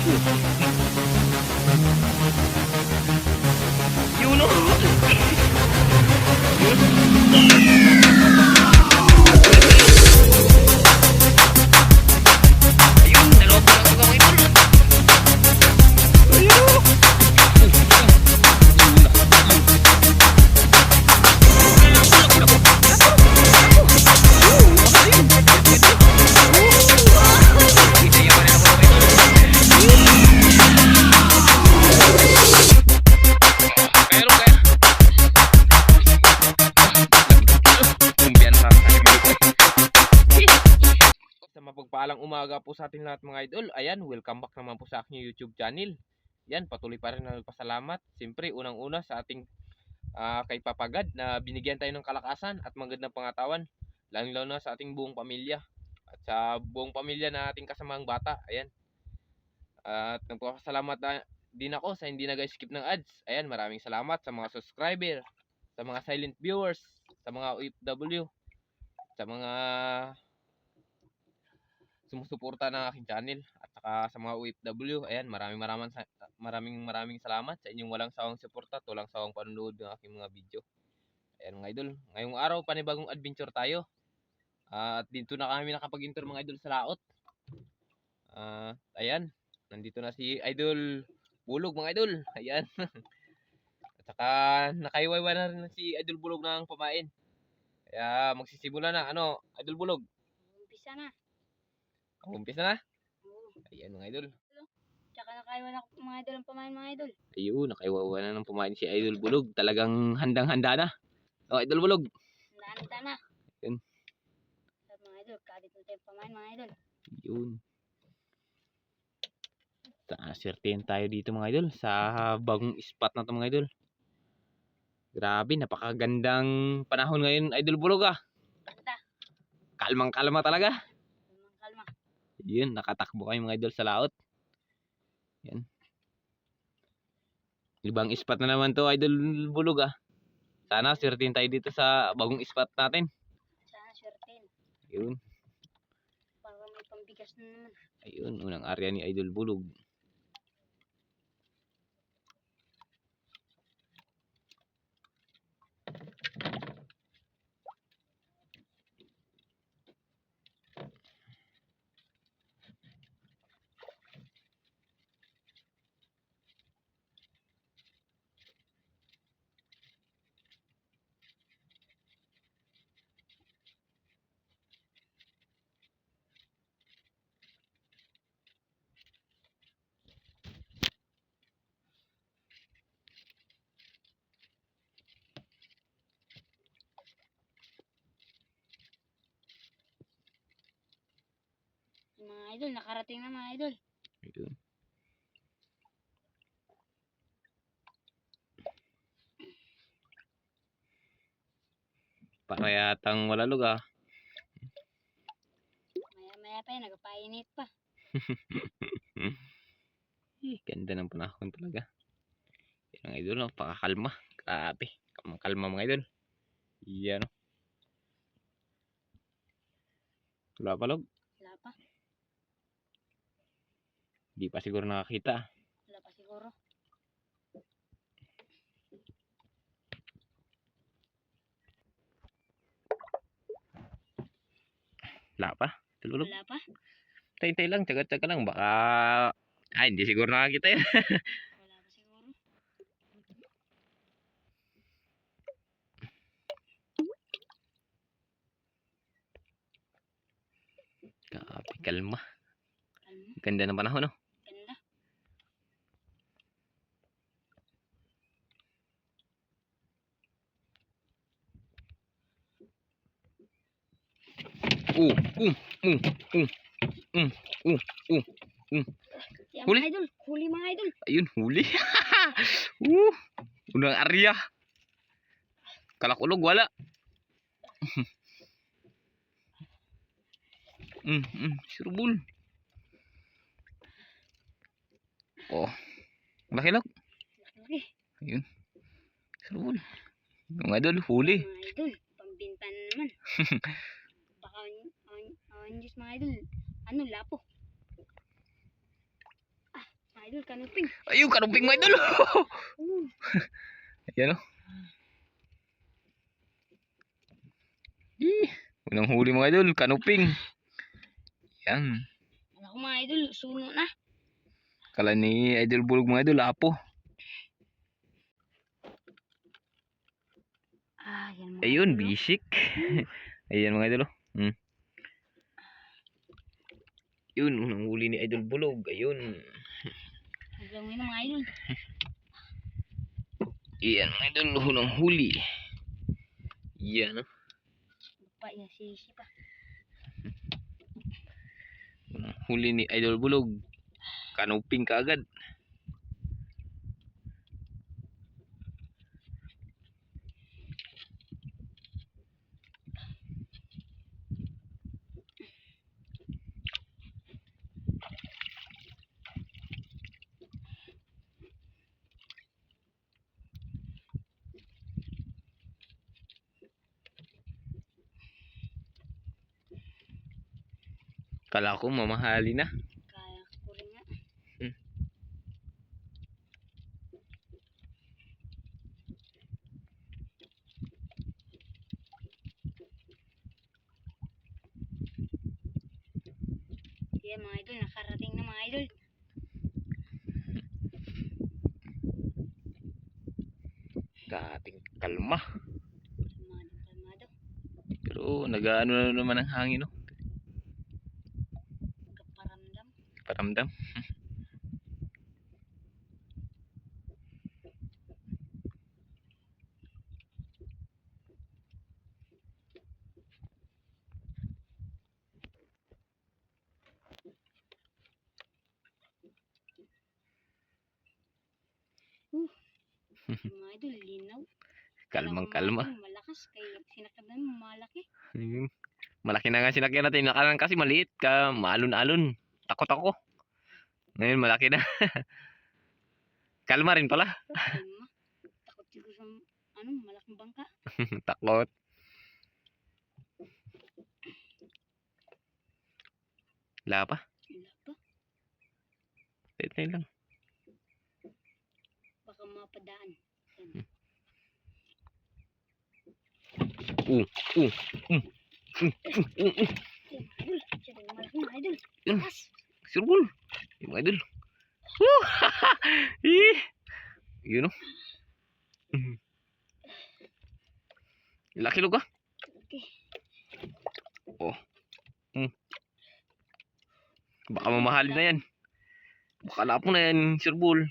Yun o. Ayun, dalawa pa lang mga idol. Ayun. Mapagpalang umaga po sa ating lahat mga idol. Ayan, welcome back naman po sa aking YouTube channel. Yan, patuloy pa rin na nagpasalamat. Siyempre, unang-una sa ating kay Papagad na binigyan tayo ng kalakasan at magandang pangatawan. Lalo na sa ating buong pamilya. At sa buong pamilya na ating kasamang bata. Ayan. At nagpapasalamat din ako sa hindi nag-skip ng ads. Ayan, maraming salamat sa mga subscriber, sa mga silent viewers, sa mga OFW, sa mga sumusuporta ng aking channel at saka sa mga OFW. Ayan, maraming salamat sa inyong walang sawang suporta, walang sawang panonood ng aking mga video. Ayan mga idol, ngayong araw panibagong adventure tayo. At dito na kami nakapag-intro mga idol sa laot. Ayan, nandito na si Idol Bulog mga idol. Ayan. At saka nakaiwaiwa na rin si Idol Bulog ng pamain. Kaya magsisimula na. Ano, Idol Bulog? Umpisa na. Umpisa na? Ayan mga idol. Tsaka nakaiwan ako mga idol ang pamain mga idol. Ayun, nakaiwawa na ng pamain si Idol Bulog. Talagang handang-handa na. Oh, Idol Bulog. Handa na. Ayun. Mga idol, kadit na tayo pamain mga idol. Ayun. Swertein tayo dito mga idol. Sa bagong spot na to mga idol. Grabe, napakagandang panahon ngayon Idol Bulog ah. Ganda. Kalmang-kalma talaga. Kalma. Yun, nakatakbo kayo mga idol sa laot. Yan. Ibang spot na naman to Idol Bulog ah. Sana swertein tayo dito sa bagong spot natin. Sana swertein. Yun. Para may pambigas na naman. Ayun, unang area ni Idol Bulog. Mga idol, nakarating na mga idol. Ayun. Para yatang walalog ah. Maya-maya pa yan, nagpainit pa. Ganda ng panahon talaga. Yan ang idol, no? Pakakalma. Grabe. Kalma mga idol. Yan. No? Wala pa log. Wala pa. Di pa siguro nakakita. Wala pa siguro. Wala pa. Tulog. Wala pa. Tay-tay lang. Tsaga-tsaga lang. Baka... Ay, hindi siguro nakakita yan. Wala pa siguro. Grabe, kalma. Kalma. Ganda ng panahon, no? Ganda. Yan, Huli. mga idol. Huli mga idol. Ayun, huli. Unang area. Kalakulog, wala. Surbul. Oh. Bakilog. Laki. Ayun. Surbul. Mga idol, huli. Mga idol, pambinta na naman. Baka on Diyos mga idol. Ano, lapo. idol, kanuping. Ayun, kanuping mga idol. Ayan o. Unang huli mga idol, kanuping. Yan. Wala ko mga idol, suno na. Kala ni Idol Bulog mga idol, apo. Yan mga Ayun, idol, bisik. Ayan mga idol. Yun, unang huli ni Idol Bulog. Ayun. Gagawin na mga idol. Ayan mga idol, unang huli. Yan o. Pa, yan sisi pa. Unang huli ni Idol Bulog. Kanuping kaagad. Kala ko mamahali na. Kaya ko rin nga. Yan mga idol, nakarating na mga idol. Dating kalma. Kalmado. Pero nag-ano na naman ang hangin no. Kaparamdam. Paramdam. Mga idol, linaw. Kalmang Kala ko mga kalma. idol, malakas. Kaya sinakyan mo, malaki. Malaki na nga sinakyan natin. Nakalan kasi maliit ka. Maalon-alon. Takot ako. Ngayon malaki na. Kalma rin pala. Kalma. Takot siguro sa, malaking bangka. Takot. Wala pa. Wala pa. Ito lang. Baka mapadaan. Uh. Idol, siya rin malaki mga idol. Yun. Lakas. Sirbol. Yung mga idol. Woo! Yun o. Laki luga. Okay. Oh. Baka mamahalin na yan. Baka lapo na yan, sirbol.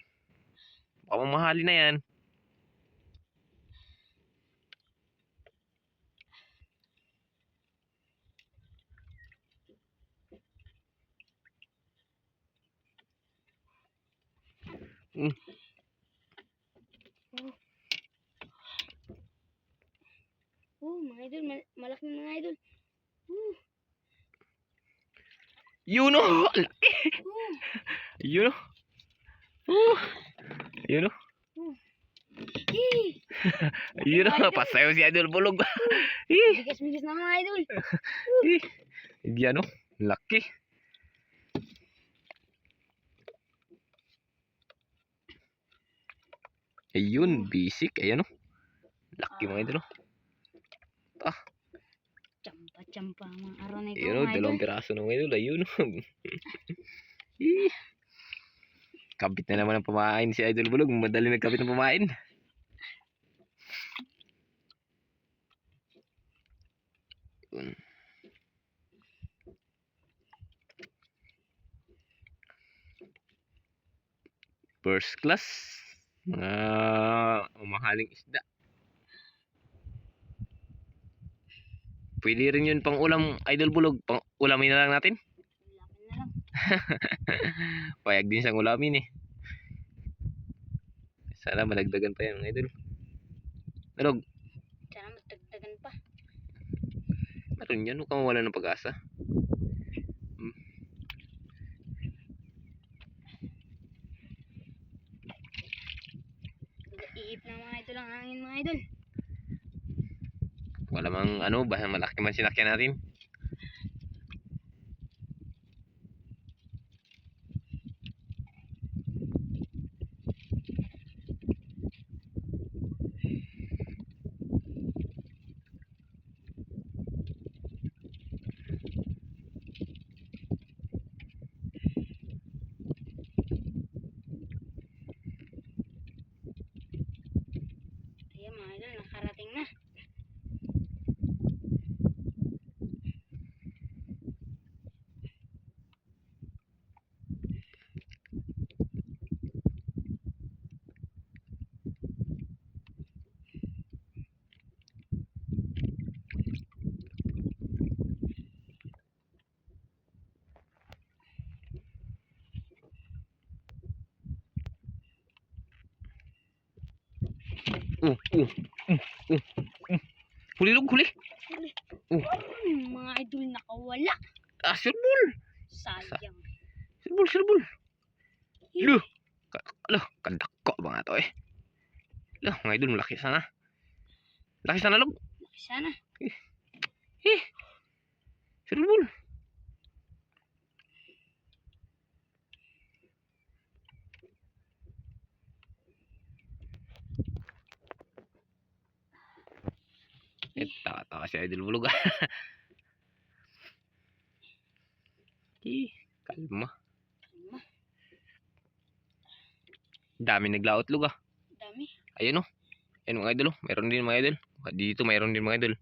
Baka mamahalin na yan. Mga idol, malaki mga idol. Yun o. Laki. Yun o. Yun o. Yun o. Pasayo si Idol Bulog. Bigas-bigas na mga idol. Yan o. Laki. Ayun, bisik. Ayan o. Laki mga idol o. Champa-champa mga araw na ito Ayun o, mga idol. dalawang piraso ng idol. Ayun o. Kabit na naman ang pamain si Idol Bulog. Madali nagkabit ng pamain. Yun. First class. Mga mamahaling isda. Pwede rin yun pang ulam, Idol Bulog. Pang ulamin na lang natin. Ulamin na lang. Payag din siyang ulamin eh. Sana malagdagan pa yan mga idol. Dalog. Sana matagdagan pa. Meron yan. Huwag kang mawala ng pag-asa. Iip na mga idol ang hangin mga idol. Wala mang ano, basta malaki man sinakyan natin. Ayan mga idol, nakarating na. Huli log, huli. Mga idol, nakawala. Sirbol. Sayang. Sirbol. Lo. Lo, kadako ba nga to eh. Lo, mga idol, malaki sana. Laki sana log. Sana. Sirbol. Tawa si idol bulog. Kalma. Dami naglaot log ah. Dami. Ayun oh. Ayun mga idol oh. Mayroon din mga idol. Dito mayroon din mga idol.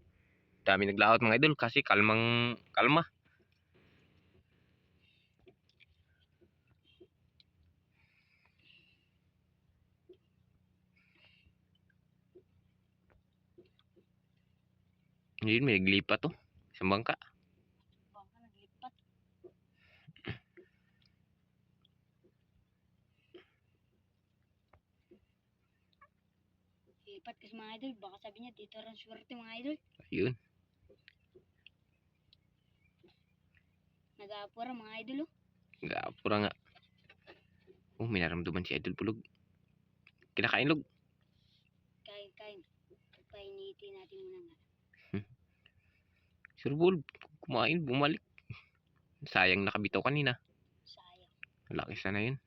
Dami naglaot mga idol kasi kalma. Yun, may naglipat oh. Isang bangka. Baka naglipat. Lipat kasi mga idol. Baka sabi niya dito rin swerte mga idol. Ayun. Nag-aapura mga idol oh. Gapura nga. Oh, may naramdaman si idol bulog. Kinakain log. Kain. Painitin natin muna nga. Sirbol. Kumain, bumalik. Sayang nakabitaw kanina. Sayang. Laki sana yun.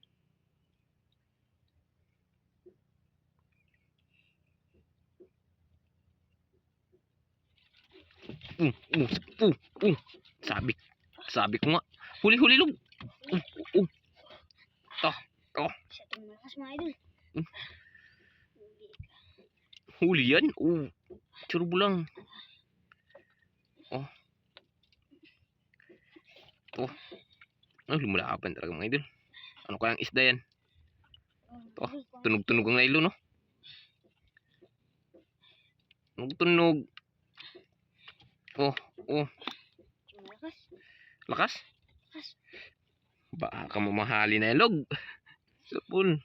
Sabi ko nga. Huli log. Siya itong malakas mga idol. Huli yan. Sirbol lang. Lumalaban talaga mga idol. Ano kayang isda yan? Tunog-tunog ang nailo no? Tunog. Malakas. Lakas? Baka mamahali na ilog. Sapul.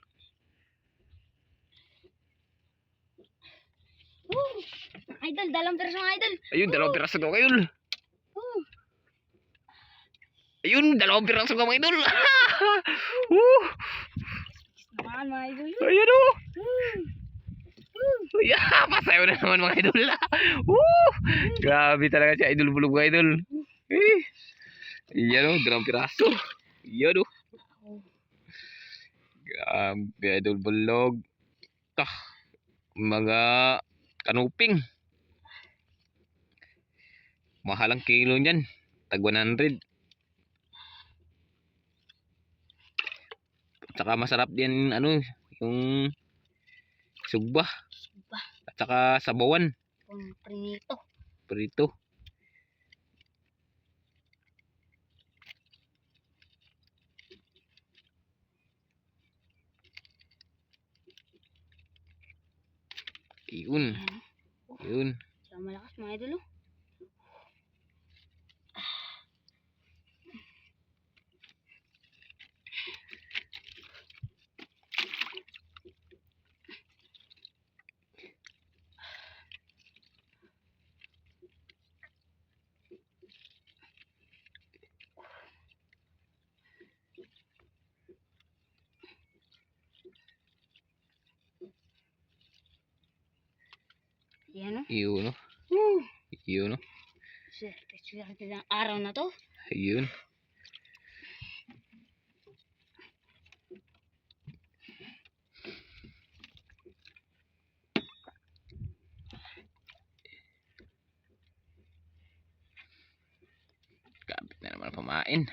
Idol, 2 piraso mga idol. Ayun, 2 piraso daw kayo. Ayun, 2 piraso ka mga idol. Naman mga idol. Ayun o. Pasayo na naman mga idol. Grabe talaga si idol bulog mga idol. Iyan o, 2 piraso. Iyan o. Grabe idol bulog. Mga kanuping. Mahal ang kilo niyan. Tag 100. At saka masarap din yung sugba. At saka sabawan. Prito. Yun. Siya malakas mga idol oh. Yan o. Yun o. Swerte ng araw na to. Yun. Kapit na naman pamain.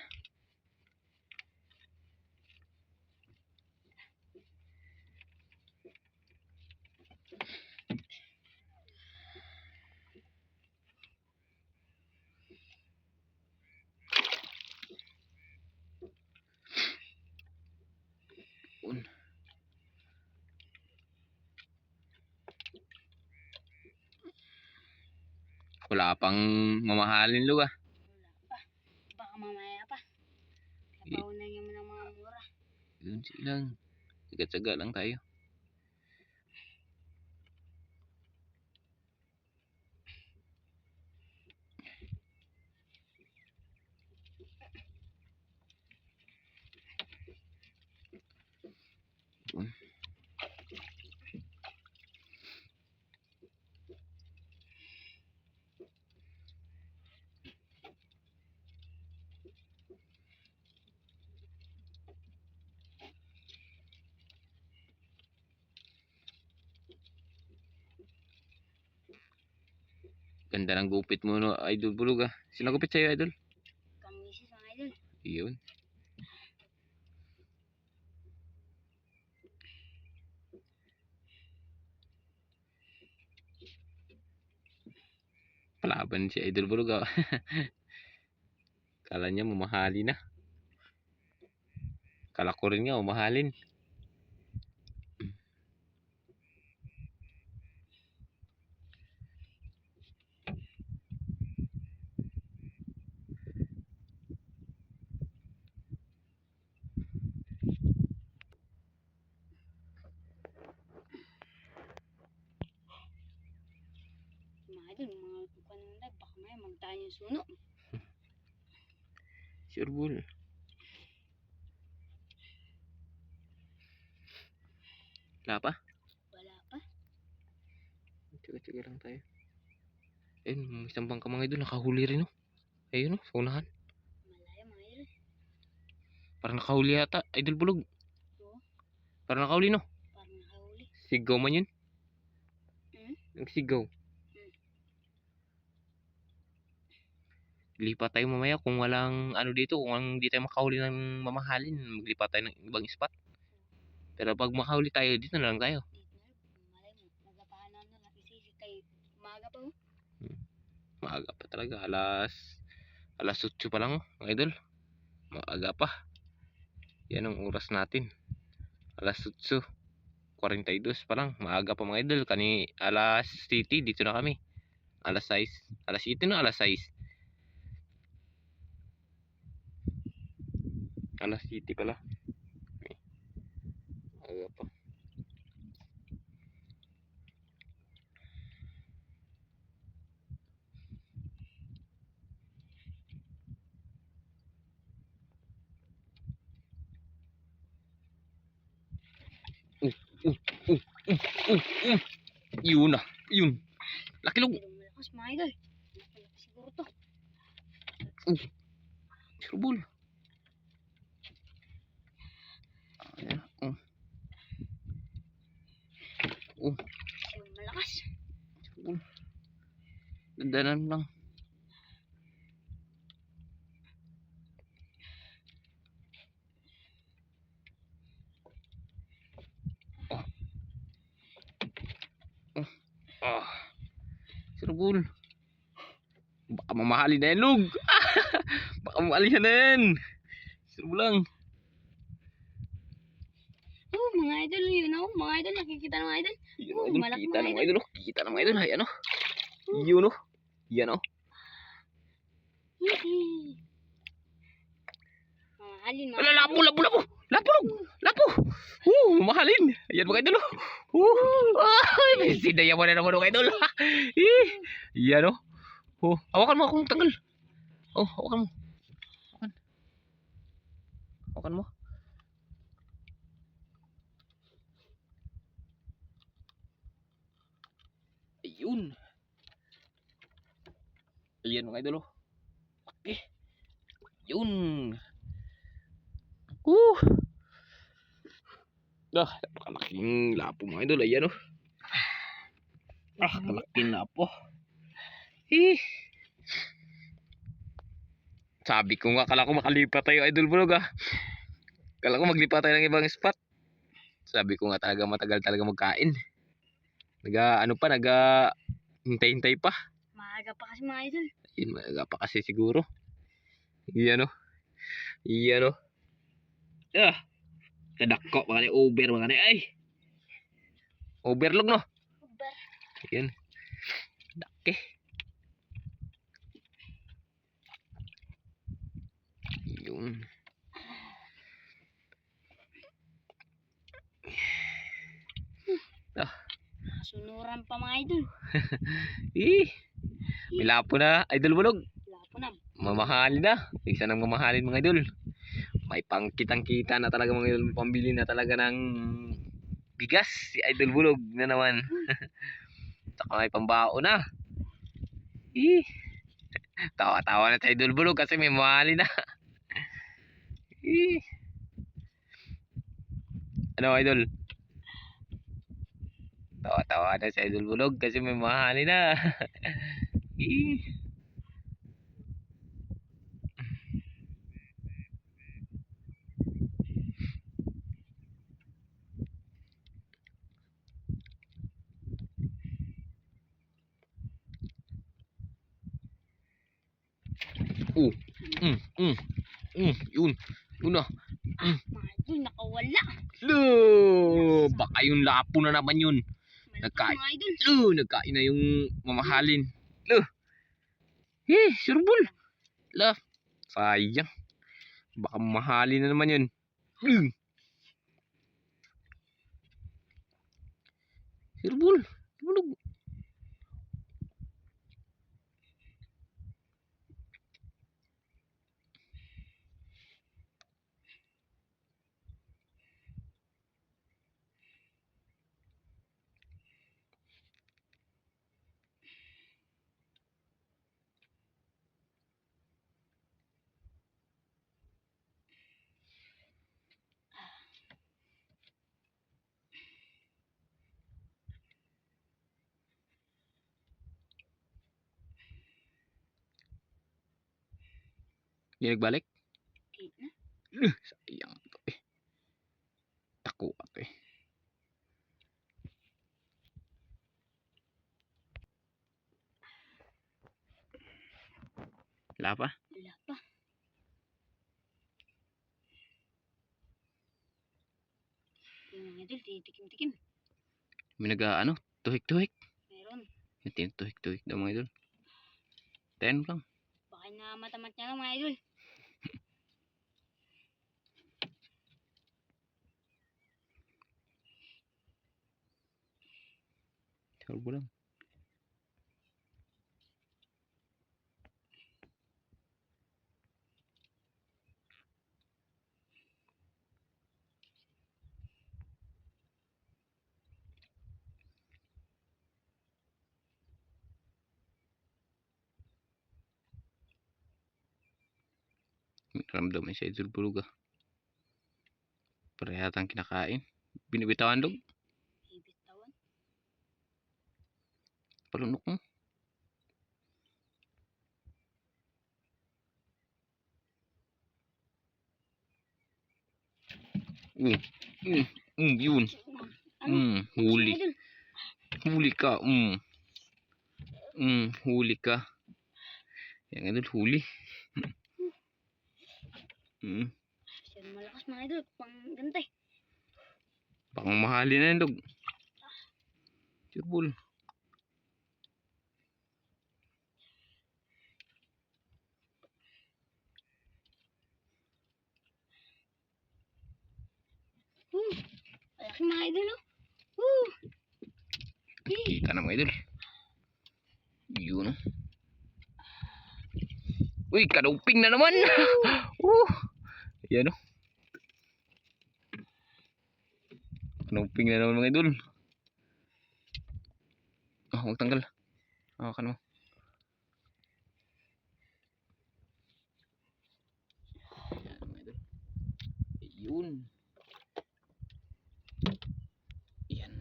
Un. Wala pang mamahalin luga. Wala pa. Baka mamaya pa. Napaunan niyo mo ng mga mura. Yun silang. Tsaga-tsaga lang tayo. Yun. Ganda ng gupit mo no, Idol Bulog ah. Sino gupit sa'yo, Idol? Kamisis mga idol. Yun. Palaban si Idol Bulog ah. Kala niya mamahali na. Kala ko rin nga mamahalin. Mga idol, mga kanong live. Baka may magtayo yung suno. Sure bull. Wala pa? Wala pa. Tsaga-tsaga lang tayo. Ayun, may isang bangka mga idol. Nakahuli rin oh. Ayun oh, sa unahan. Malayo mga idol. Parang nakahuli yata, Idol Bulog. Oo. Parang nakahuli no. Parang nakahuli. Sigaw man yun. Hmm? Nagsigaw. Lipat tayo mamaya kung walang ano dito, kung hindi tayo makahuli ng mamahalin, maglipat tayo ng ibang spot. Pero pag makahuli tayo, dito na lang tayo. Dito na. Malay mo. Nagapahanan na lang. Isisi kay umaga pa oh. Maaga pa talaga, alas 8 pa lang, mga idol. Maaga pa. Yan ang oras natin. Alas 8:42 pa lang. Maaga pa mga idol. Alas 7 dito na kami. Alas 6. Alas 7 na, alas 6. Alas 7 pala. Maaga pa. Yun na. Yun. Laki log. Pero malakas mga idol. Malakas siguro to. Surbol. Ayan. Pero malakas. Surbol. Dandanan lang. Surbol. Baka mamahalin na yan, log. Baka mamahalin na yan. Surbol lang. Oh, mga idol yun oh. Mga idol nakikita ng mga idol. Yun, Oh, idol. malaki Kita mga ng mga idol. idol. Kita ng mga idol. Ayan o. Yun o. Yan o. Hihi. Mamahalin mga Wala, lapo. Lapo. Mamahalin. Ayan mga idol o. Ay, may sinaya mo na naman mga idol. Yan o. Hawakan mo akong tanggal. Hawakan mo. Hawakan mo. Ayun. Ayan mga idol. Okay. Yun. Kalaking lapo mga idol. Ayan o. Kalaking lapo. Sabi ko nga, kala ko makalipat tayo, Idol Bulog ah. Kala ko maglipat tayo ng ibang spot. Sabi ko nga talaga matagal talaga magkain. Hintay-hintay pa. Maaga pa kasi mga idol. Ayun, maaga pa kasi siguro. Iyan o. Kadako mga ni over mga ni ay. Overlog no. Uber. Yan. Dake. Yun. Ah, Sunuran pa mga idol. may lapo na, idol bulog. Wala po na. Mamahalin na. Isa nang mamahalin mga idol. May pangkitang-kita na talaga mga idol. May pambili na talaga ng bigas. Si idol bulog na naman. Saka may pambao na. Tawa-tawa na si idol bulog kasi may mamahalin na. Ano idol? Tawa-tawa na si idol bulog kasi may mamahalin na. Oh. Yun. Yun na. Mga idol, nakawala. Lo, baka yung lapo na naman yun. Malaki Nagkain. mga idol. Lo, nagkain na yung mamahalin. Lo. Surbol. La, sayang. Baka mamahalin na naman yun. Surbol. Bulog. Hindi nagbalik? Okay na. Sayang to eh. Tako ako eh. Wala pa? Wala pa. Yung mga idol, titikim-tikim. May ano? Tuhik-tuhik. Meron. Yung tuhik-tuhik daw mga idol. 10 lang. Baka na matamat niya lang mga idol. Turbo lang. Ramdam sa idol bulog ah. Parehatan kinakain. Binibitawan dog. Ibitawan. Palunok mo. Yun. Ano? Huli. Mga idol. Huli ka. Huli ka. Yan idol, huli. Siya malakas mga idol. Pang gantay. Baka mahalin na yung dog. Surbol. Malaki mga idol oh. Kita na mga idol. Yun. Uy, kaduping na naman. Yan o. Kaduping na naman mga idol. Huwag tanggal. Hawakan mo. Yan mga idol. Yun. Yan.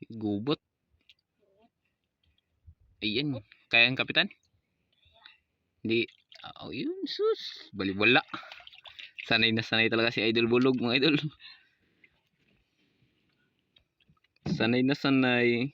Gubot. Ayan. Kaya ang kapitan? Hindi. Oh, yun, sus. Baliwala. Sanay na sanay talaga si Idol Bulog, mga idol. Sanay na sanay.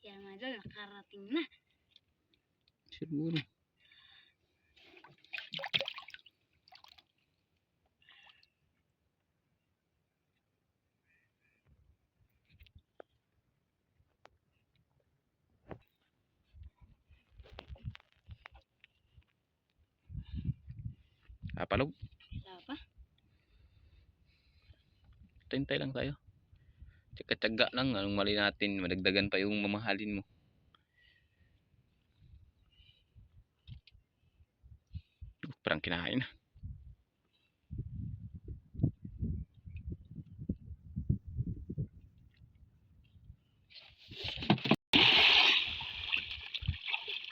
Yan mga idol, nakarating na. Siguro. Palog. Wala pa. Tintay lang tayo. Tsaga-tsaga lang. Anong mali natin. Madagdagan pa yung mamahalin mo. Parang kinain na.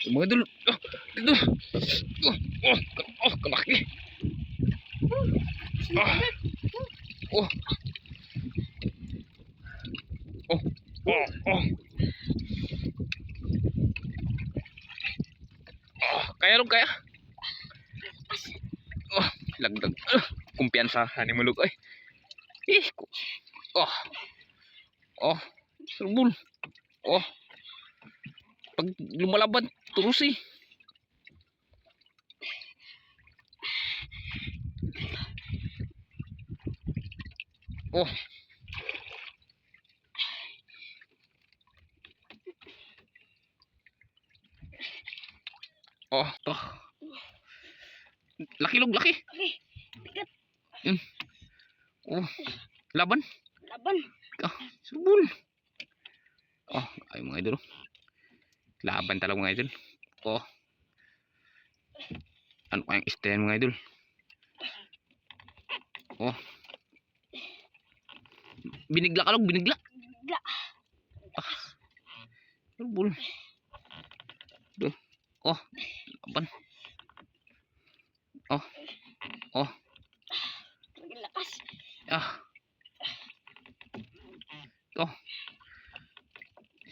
Mga idol. Oh, dito. Kalaki. Ah. Oh. Oh. Oh. Oh. Oh. Kaya rin kaya. Oh. Lagdag. Kumpiyansa. Hani mulog ay. Oh. Oh. Serbul. Oh. Pag lumalaban. Turus eh. Oh. Oh. Oh. Laki log, laki. Okay. Bigat. Yun. Oh. Laban. Laban. Oh. Serbul. Oh. Ay mga idol. Laban talaga mga idol. Oh. Ano kayang istayan mga idol? Oh. Binigla ka log, binigla. Bigla. Ah. Serbul. Duh. Oh. Laban. Oh. Oh. Lagi lakas. Ah. Oh.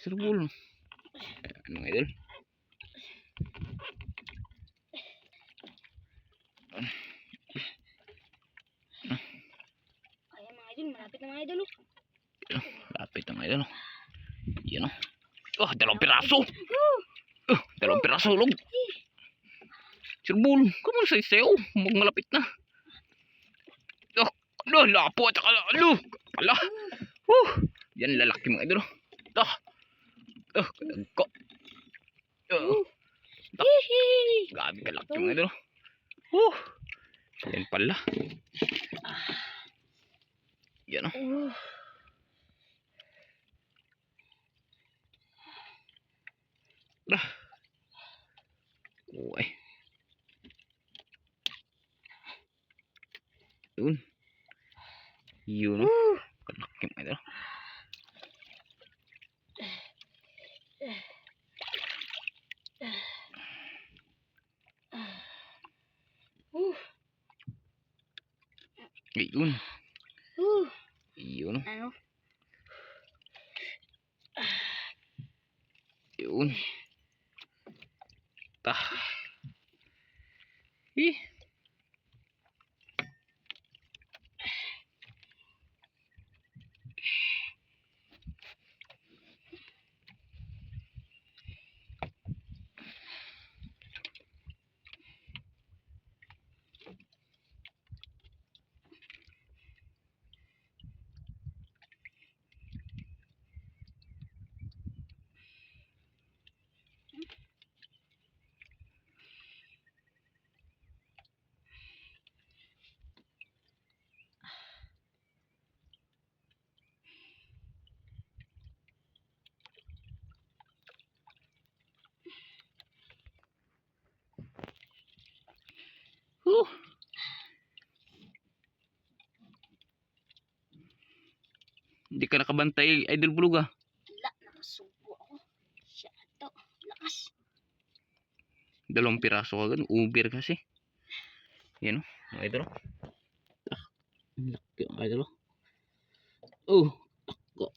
Serbul. Ano mga idol? Ayan mga idol, malapit na mga idol. Lapit na mga idol. Yan o. Oh, dalawang piraso. Dalawang piraso log. Serbul. Kamu sa isayo. Malapit na. Oh. Ano, lapo at saka ano. Pala. Yan lalaki mga idol. Ah. Ko. Gabi kalaki mga idol. Yan pala. Yan o. Uy. Yun. Yun o. Kalaki mga idol. Yun. Yun o. Ano? Yun. Tah. Hindi ka nakabantay, Idol Bulog ah. Wala, nakasugod. Dalawang piraso agad. Uber kasi. Yan o. Mga idol. Ang laki mga idol. Oh. Ako.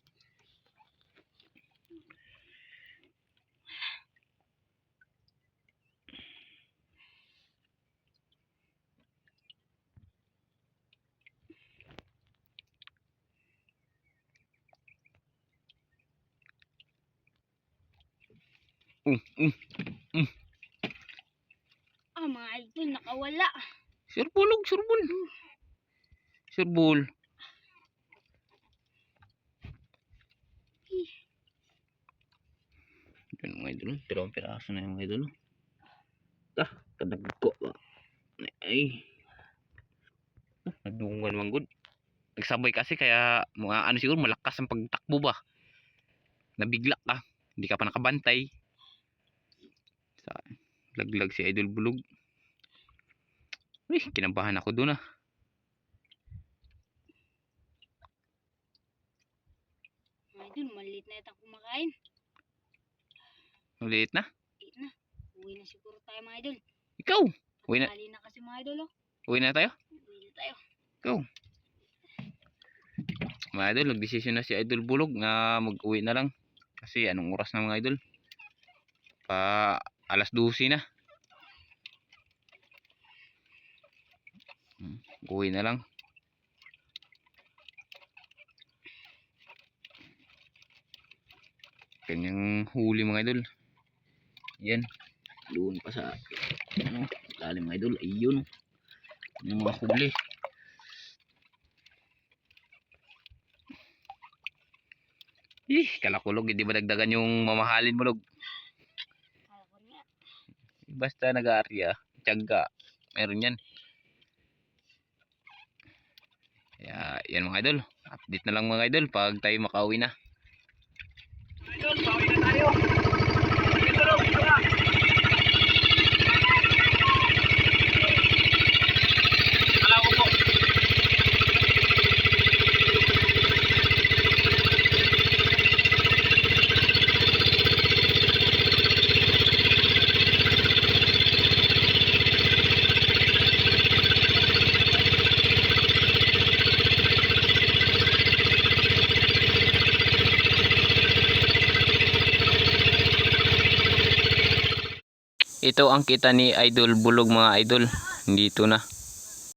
Mga idol, nakawala. Surbol. Surbol. Yan mga idol. Dalawang piraso na yung mga idol. Kadagko ba? Ay. Nadungan man good. Nagsabay kasi kaya mga ano siguro malakas ang pagtakbo ba. Nabigla ka. Hindi ka pa nakabantay. Laglag si Idol Bulog. Uy, kinabahan ako doon ah. Mga idol, maliit na itang kumakain. Maliit na. Maliit na. Uwi na siguro tayo mga idol. Ikaw. Uwi na. Mali na kasi mga idol oh. Uwi na tayo. Uwi na tayo. Ikaw. Mga idol, nagdesisyon na si Idol Bulog na mag-uwi na lang. Kasi anong oras na mga idol? Alas 12 na. Uwi na lang. Kanyang huli mga idol. Yan. Doon pa sa ano, lalim mga idol. Ayun. Yung mga huli. Kalakulog. Hindi ba dagdagan yung mamahalin mo log? Kala ko nga. Basta nag-aarya. Tiyaga. Meron yan. Kaya yan mga idol. Update na lang mga idol pag tayo makauwi na. Idol, pauwi na tayo. Ito na. Alam ko po. Ito ang kita ni Idol Bulog mga idol. Dito na.